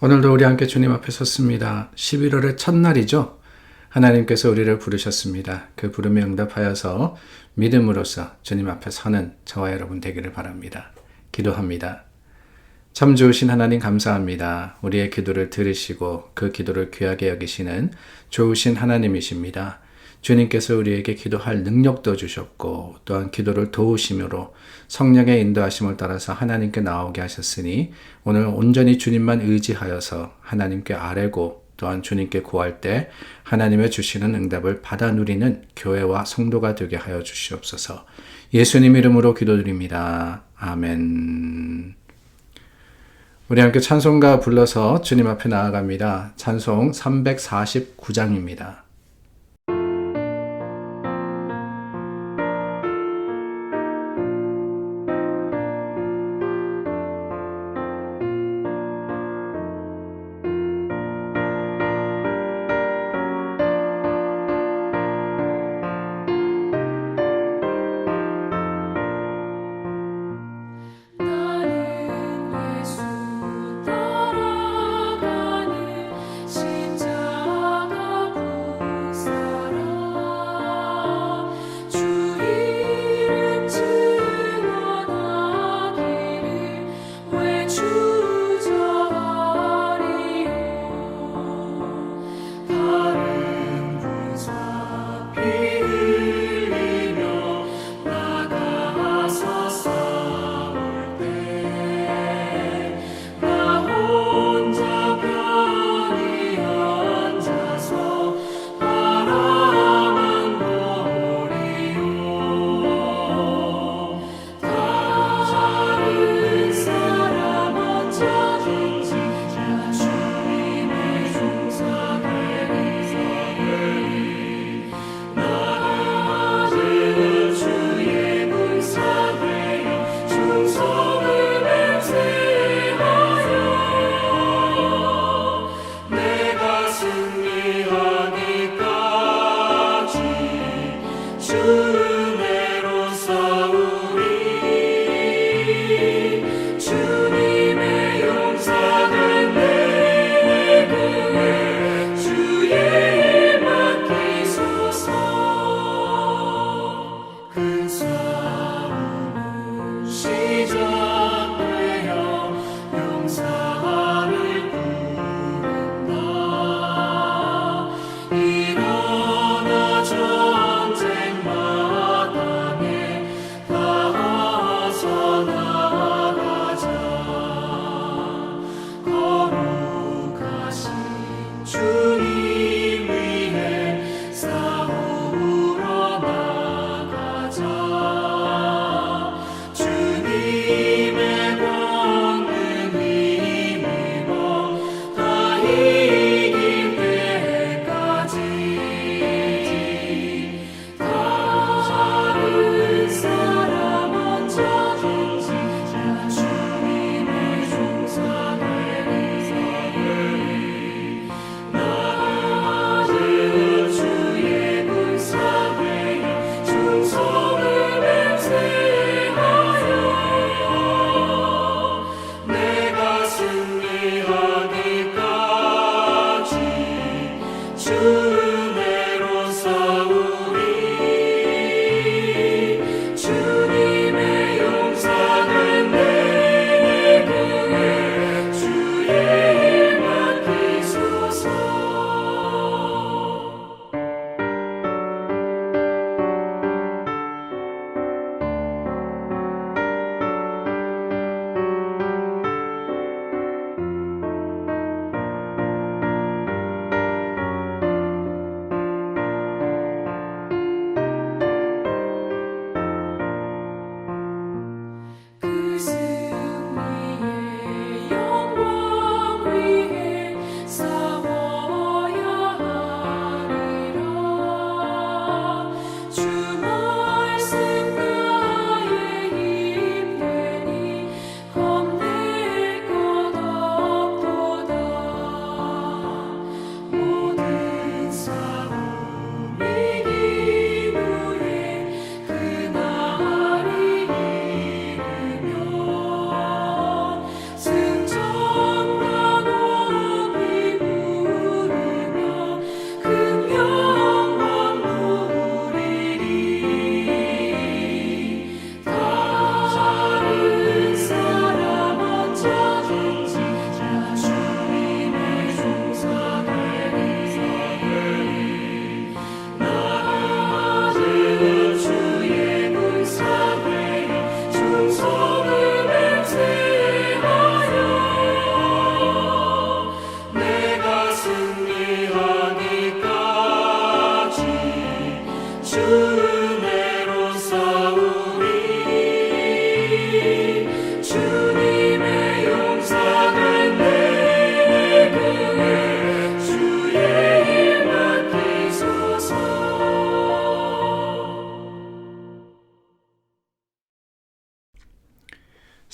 오늘도 우리 함께 주님 앞에 섰습니다. 11월의 첫날이죠. 하나님께서 우리를 부르셨습니다. 그 부름에 응답하여서 믿음으로써 주님 앞에 서는 저와 여러분 되기를 바랍니다. 기도합니다. 참 좋으신 하나님 감사합니다. 우리의 기도를 들으시고 그 기도를 귀하게 여기시는 좋으신 하나님이십니다. 주님께서 우리에게 기도할 능력도 주셨고 또한 기도를 도우심으로 성령의 인도하심을 따라서 하나님께 나오게 하셨으니 오늘 온전히 주님만 의지하여서 하나님께 아뢰고 또한 주님께 구할 때 하나님의 주시는 응답을 받아 누리는 교회와 성도가 되게 하여 주시옵소서. 예수님 이름으로 기도드립니다. 아멘. 우리 함께 찬송가 불러서 주님 앞에 나아갑니다. 찬송 349장입니다. 십자가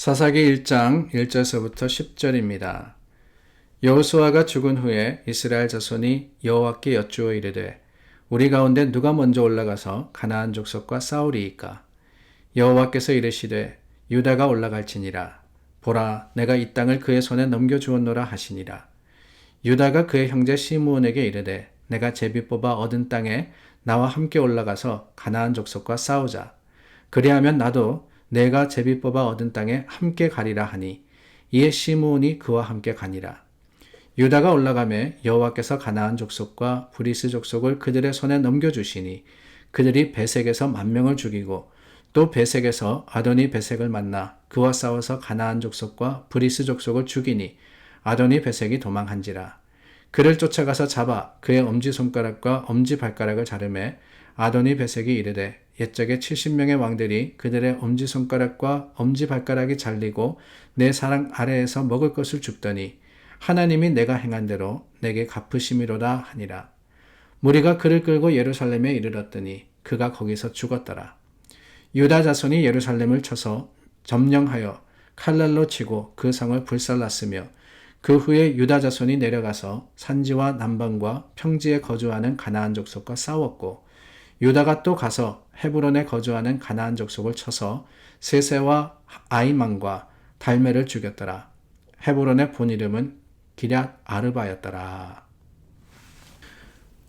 사사기 1장 1절서부터 10절입니다. 여호수아가 죽은 후에 이스라엘 자손이 여호와께 여쭈어 이르되 우리 가운데 누가 먼저 올라가서 가나안 족속과 싸우리이까? 여호와께서 이르시되 유다가 올라갈지니라. 보라, 내가 이 땅을 그의 손에 넘겨주었노라 하시니라. 유다가 그의 형제 시므온에게 이르되 내가 제비 뽑아 얻은 땅에 나와 함께 올라가서 가나안 족속과 싸우자. 그리하면 나도 내가 제비 뽑아 얻은 땅에 함께 가리라 하니 이에 시므온이 그와 함께 가니라. 유다가 올라가매 여호와께서 가나안 족속과 브리스 족속을 그들의 손에 넘겨주시니 그들이 베색에서 10,000명을 죽이고 또 베색에서 아도니 베색을 만나 그와 싸워서 가나안 족속과 브리스 족속을 죽이니 아도니 베색이 도망한지라. 그를 쫓아가서 잡아 그의 엄지손가락과 엄지발가락을 자르매 아도니 베색이 이르되 옛적에 70명의 왕들이 그들의 엄지손가락과 엄지발가락이 잘리고 내 사랑 아래에서 먹을 것을 줍더니 하나님이 내가 행한 대로 내게 갚으심이로다 하니라. 무리가 그를 끌고 예루살렘에 이르렀더니 그가 거기서 죽었더라. 유다 자손이 예루살렘을 쳐서 점령하여 칼날로 치고 그 성을 불살랐으며 그 후에 유다 자손이 내려가서 산지와 남방과 평지에 거주하는 가나안 족속과 싸웠고 유다가 또 가서 헤브론에 거주하는 가나안 족속을 쳐서 세세와 아이만과 달메를 죽였더라. 헤브론의 본 이름은 기럇 아르바였더라.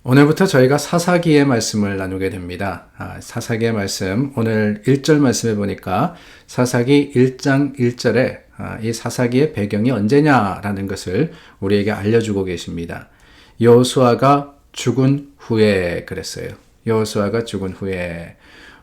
오늘부터 저희가 사사기의 말씀을 나누게 됩니다. 사사기의 말씀, 오늘 1절 말씀에 보니까 사사기 1장 1절에 이 사사기의 배경이 언제냐라는 것을 우리에게 알려주고 계십니다. 여호수아가 죽은 후에 그랬어요. 여호수아가 죽은 후에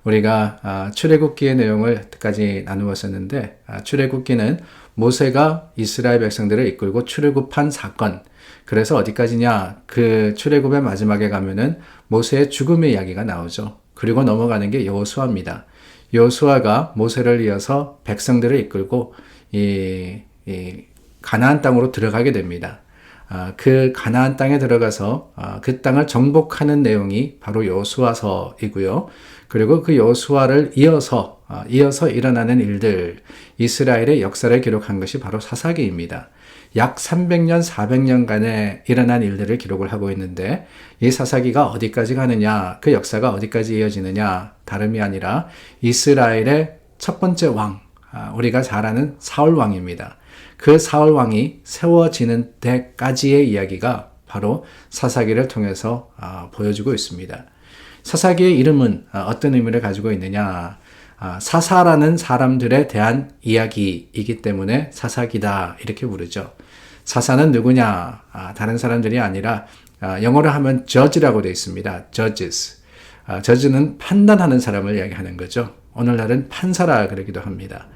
우리가 출애굽기의 내용을까지 나누었었는데 출애굽기는 모세가 이스라엘 백성들을 이끌고 출애굽한 사건, 그래서 어디까지냐, 그 출애굽의 마지막에 가면은 모세의 죽음의 이야기가 나오죠. 그리고 넘어가는 게 여호수아입니다. 여호수아가 모세를 이어서 백성들을 이끌고 이 가나안 땅으로 들어가게 됩니다. 그 가나안 땅에 들어가서 그 땅을 정복하는 내용이 바로 여호수아서이고요. 그리고 그 여호수아를 이어서 일어나는 일들, 이스라엘의 역사를 기록한 것이 바로 사사기입니다. 약 300년, 400년간에 일어난 일들을 기록을 하고 있는데 이 사사기가 어디까지 가느냐, 그 역사가 어디까지 이어지느냐, 다름이 아니라 이스라엘의 첫 번째 왕, 우리가 잘 아는 사울 왕입니다. 그 사울 왕이 세워지는 데까지의 이야기가 바로 사사기를 통해서 보여주고 있습니다. 사사기의 이름은 어떤 의미를 가지고 있느냐, 사사라는 사람들에 대한 이야기이기 때문에 사사기다 이렇게 부르죠. 사사는 누구냐, 다른 사람들이 아니라 영어로 하면 judge라고 되어 있습니다. judges. judge는 판단하는 사람을 이야기하는 거죠. 오늘날은 판사라 그러기도 합니다.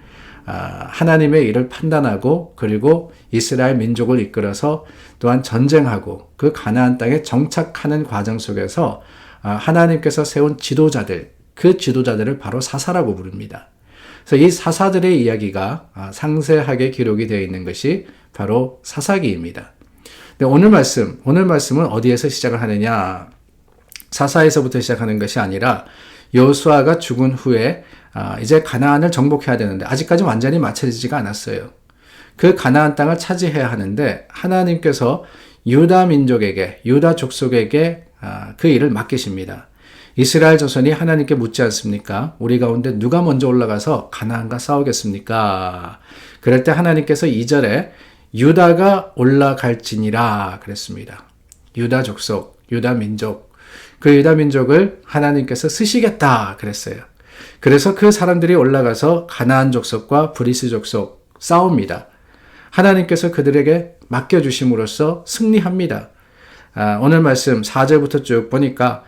하나님의 일을 판단하고 그리고 이스라엘 민족을 이끌어서 또한 전쟁하고 그 가나안 땅에 정착하는 과정 속에서 하나님께서 세운 지도자들, 그 지도자들을 바로 사사라고 부릅니다. 그래서 이 사사들의 이야기가 상세하게 기록이 되어 있는 것이 바로 사사기입니다. 근데 오늘 말씀은 어디에서 시작을 하느냐? 사사에서부터 시작하는 것이 아니라 여호수아가 죽은 후에 이제 가나안을 정복해야 되는데 아직까지 완전히 마쳐지지가 않았어요. 그 가나안 땅을 차지해야 하는데 하나님께서 유다 민족에게, 유다 족속에게 그 일을 맡기십니다. 이스라엘 자손이 하나님께 묻지 않습니까? 우리 가운데 누가 먼저 올라가서 가나안과 싸우겠습니까? 그럴 때 하나님께서 2절에 유다가 올라갈지니라 그랬습니다. 유다 족속, 유다 민족, 그 유다 민족을 하나님께서 쓰시겠다 그랬어요. 그래서 그 사람들이 올라가서 가나안 족속과 브리스 족속 싸웁니다. 하나님께서 그들에게 맡겨주심으로써 승리합니다. 오늘 말씀 4절부터 쭉 보니까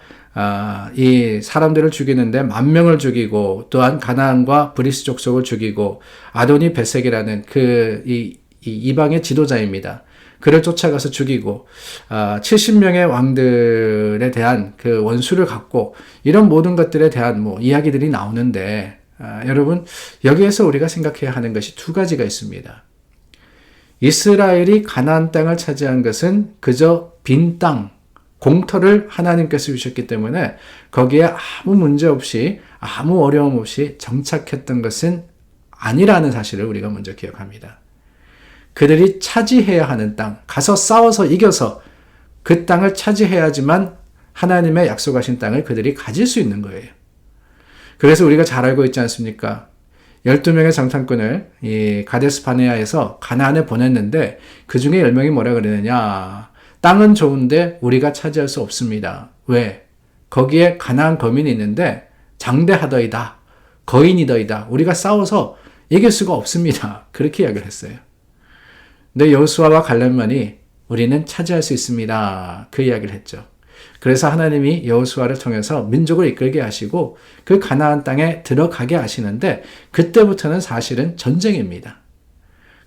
이 사람들을 죽이는데 10,000명을 죽이고 또한 가나안과 브리스 족속을 죽이고 아도니 베색이라는 이 이방의 지도자입니다. 그를 쫓아가서 죽이고 70명의 왕들에 대한 그 원수를 갖고 이런 모든 것들에 대한 이야기들이 나오는데 여러분 여기에서 우리가 생각해야 하는 것이 두 가지가 있습니다. 이스라엘이 가나안 땅을 차지한 것은 그저 빈 땅, 공터를 하나님께서 주셨기 때문에 거기에 아무 문제 없이 아무 어려움 없이 정착했던 것은 아니라는 사실을 우리가 먼저 기억합니다. 그들이 차지해야 하는 땅, 가서 싸워서 이겨서 그 땅을 차지해야지만 하나님의 약속하신 땅을 그들이 가질 수 있는 거예요. 그래서 우리가 잘 알고 있지 않습니까? 12명의 정탐꾼을 이 가데스 바네아에서 가나안에 보냈는데 그 중에 10명이 뭐라 그러느냐? 땅은 좋은데 우리가 차지할 수 없습니다. 왜? 거기에 가나안 거민이 있는데 장대하더이다. 거인이더이다. 우리가 싸워서 이길 수가 없습니다. 그렇게 이야기를 했어요. 근데 여호수아와 갈렙만이 우리는 차지할 수 있습니다. 그 이야기를 했죠. 그래서 하나님이 여호수아를 통해서 민족을 이끌게 하시고 그 가나안 땅에 들어가게 하시는데 그때부터는 사실은 전쟁입니다.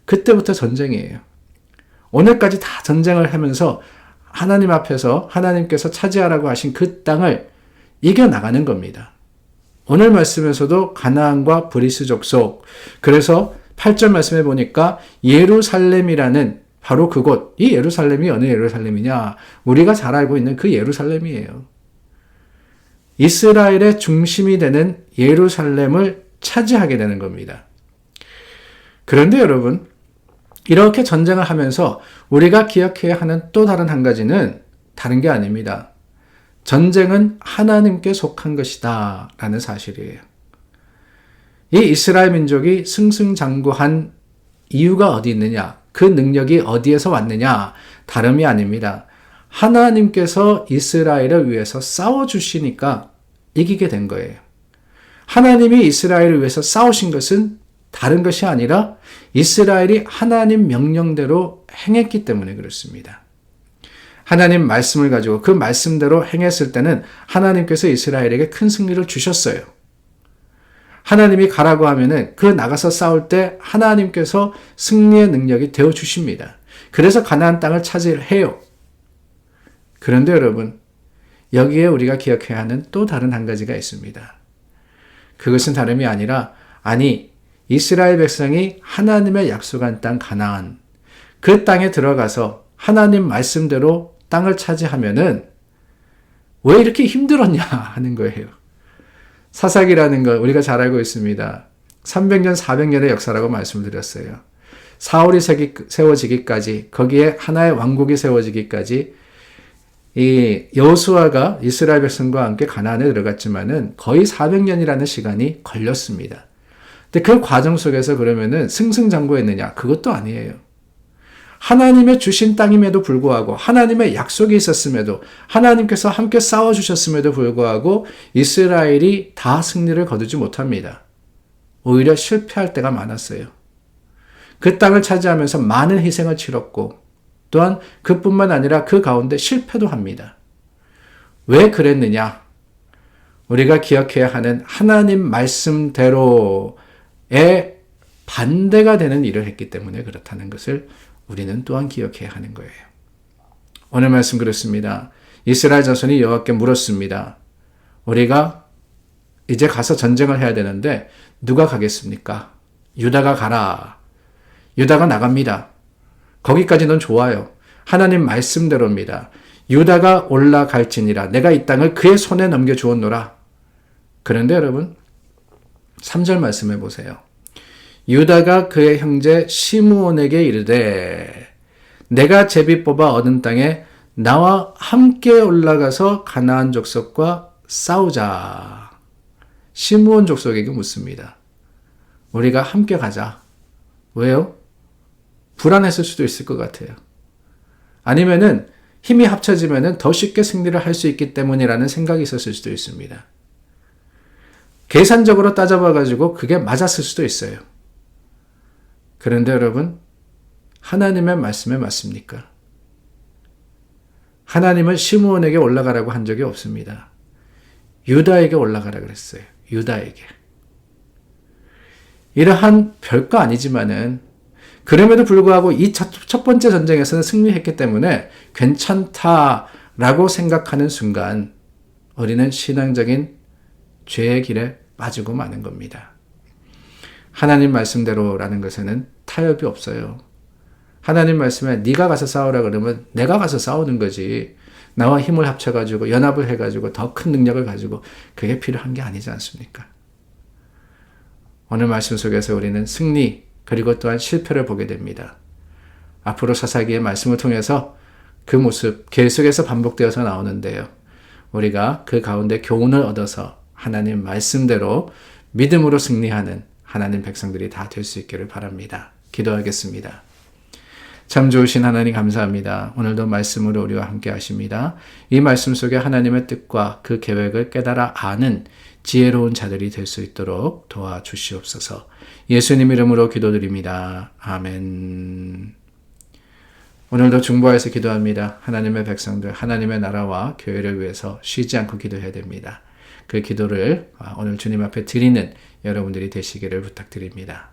그때부터 전쟁이에요. 오늘까지 다 전쟁을 하면서 하나님 앞에서 하나님께서 차지하라고 하신 그 땅을 이겨나가는 겁니다. 오늘 말씀에서도 가나안과 브리스 족속, 그래서 8절 말씀에 보니까 예루살렘이라는 바로 그곳, 이 예루살렘이 어느 예루살렘이냐? 우리가 잘 알고 있는 그 예루살렘이에요. 이스라엘의 중심이 되는 예루살렘을 차지하게 되는 겁니다. 그런데 여러분, 이렇게 전쟁을 하면서 우리가 기억해야 하는 또 다른 한 가지는 다른 게 아닙니다. 전쟁은 하나님께 속한 것이다 라는 사실이에요. 이 이스라엘 민족이 승승장구한 이유가 어디 있느냐? 그 능력이 어디에서 왔느냐? 다름이 아닙니다. 하나님께서 이스라엘을 위해서 싸워주시니까 이기게 된 거예요. 하나님이 이스라엘을 위해서 싸우신 것은 다른 것이 아니라 이스라엘이 하나님 명령대로 행했기 때문에 그렇습니다. 하나님 말씀을 가지고 그 말씀대로 행했을 때는 하나님께서 이스라엘에게 큰 승리를 주셨어요. 하나님이 가라고 하면은 그 나가서 싸울 때 하나님께서 승리의 능력이 되어 주십니다. 그래서 가나안 땅을 차지해요. 그런데 여러분, 여기에 우리가 기억해야 하는 또 다른 한 가지가 있습니다. 그것은 다름이 아니라, 이스라엘 백성이 하나님의 약속한 땅 가나안, 그 땅에 들어가서 하나님 말씀대로 땅을 차지하면은 왜 이렇게 힘들었냐 하는 거예요. 사사기라는 걸 우리가 잘 알고 있습니다. 300년, 400년의 역사라고 말씀을 드렸어요. 사울이 세워지기까지, 거기에 하나의 왕국이 세워지기까지 이 여호수아가 이스라엘 백성과 함께 가나안에 들어갔지만은 거의 400년이라는 시간이 걸렸습니다. 근데 그 과정 속에서 그러면은 승승장구했느냐? 그것도 아니에요. 하나님의 주신 땅임에도 불구하고, 하나님의 약속이 있었음에도, 하나님께서 함께 싸워주셨음에도 불구하고 이스라엘이 다 승리를 거두지 못합니다. 오히려 실패할 때가 많았어요. 그 땅을 차지하면서 많은 희생을 치렀고, 또한 그뿐만 아니라 그 가운데 실패도 합니다. 왜 그랬느냐? 우리가 기억해야 하는 하나님 말씀대로의 반대가 되는 일을 했기 때문에 그렇다는 것을 우리는 또한 기억해야 하는 거예요. 오늘 말씀 그렇습니다. 이스라엘 자손이 여호와께 물었습니다. 우리가 이제 가서 전쟁을 해야 되는데 누가 가겠습니까? 유다가 가라. 유다가 나갑니다. 거기까지는 좋아요. 하나님 말씀대로입니다. 유다가 올라갈지니라. 내가 이 땅을 그의 손에 넘겨주었노라. 그런데 여러분, 3절 말씀해 보세요. 유다가 그의 형제 시므온에게 이르되 내가 제비 뽑아 얻은 땅에 나와 함께 올라가서 가나안 족속과 싸우자. 시므온 족속에게 묻습니다. 우리가 함께 가자. 왜요? 불안했을 수도 있을 것 같아요. 아니면은 힘이 합쳐지면은 더 쉽게 승리를 할 수 있기 때문이라는 생각이 있었을 수도 있습니다. 계산적으로 따져봐가지고 그게 맞았을 수도 있어요. 그런데 여러분, 하나님의 말씀에 맞습니까? 하나님은 시므온에게 올라가라고 한 적이 없습니다. 유다에게 올라가라 그랬어요. 유다에게. 이러한 별거 아니지만은 그럼에도 불구하고 이 첫 번째 전쟁에서는 승리했기 때문에 괜찮다라고 생각하는 순간 우리는 신앙적인 죄의 길에 빠지고 마는 겁니다. 하나님 말씀대로라는 것에는 타협이 없어요. 하나님 말씀에 네가 가서 싸우라 그러면 내가 가서 싸우는 거지. 나와 힘을 합쳐가지고 연합을 해가지고 더 큰 능력을 가지고 그게 필요한 게 아니지 않습니까? 오늘 말씀 속에서 우리는 승리 그리고 또한 실패를 보게 됩니다. 앞으로 사사기의 말씀을 통해서 그 모습 계속해서 반복되어서 나오는데요. 우리가 그 가운데 교훈을 얻어서 하나님 말씀대로 믿음으로 승리하는 하나님 백성들이 다 될 수 있기를 바랍니다. 기도하겠습니다. 참 좋으신 하나님 감사합니다. 오늘도 말씀으로 우리와 함께 하십니다. 이 말씀 속에 하나님의 뜻과 그 계획을 깨달아 아는 지혜로운 자들이 될 수 있도록 도와주시옵소서. 예수님 이름으로 기도드립니다. 아멘. 오늘도 중보하여서 기도합니다. 하나님의 백성들, 하나님의 나라와 교회를 위해서 쉬지 않고 기도해야 됩니다. 그 기도를 오늘 주님 앞에 드리는 여러분들이 되시기를 부탁드립니다.